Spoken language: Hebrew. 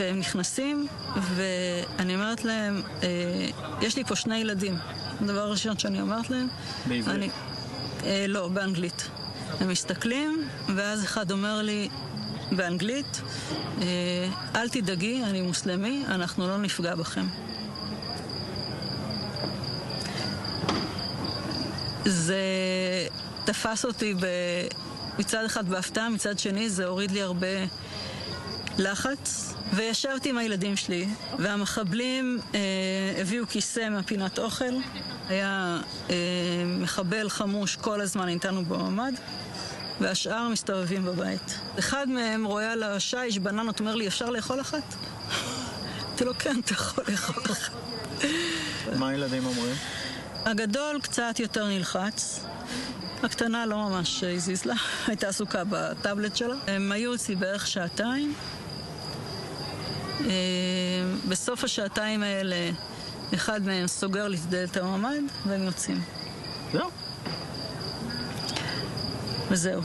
הם נכנסים ואני אומרת להם, יש לי פה 2 ילדים. הדבר הראשון שאני אומרת להם, בעברית? לא, באנגלית. הם מסתכלים ואז אחד אומר לי באנגלית, אל תדאגי, אני מוסלמי, אנחנו לא נפגע בכם. זה תפס אותי מצד אחד בהפתעה, מצד שני זה הוריד לי הרבה לחץ, וישבתי עם הילדים שלי, והמחבלים הביאו כיסא מהפינת אוכל, היה מחבל חמוש כל הזמן איתנו בממ"ד, והשאר מסתובבים בבית. אחד מהם רואה על השיש בננות, אומר לי, אפשר לאכול אחת? אמרתי לו, כן, אתה יכול לאכול אחת. מה הילדים אומרים? הגדול קצת יותר נלחץ, הקטנה לא ממש הזיז לה, הייתה עסוקה בטאבלט שלה. הם היו אצלי בערך 2 שעתיים. בסוף 2 השעתיים האלה, אחד מהם סוגר לי את דלת הממ"ד, והם יוצאים. זהו. וזהו.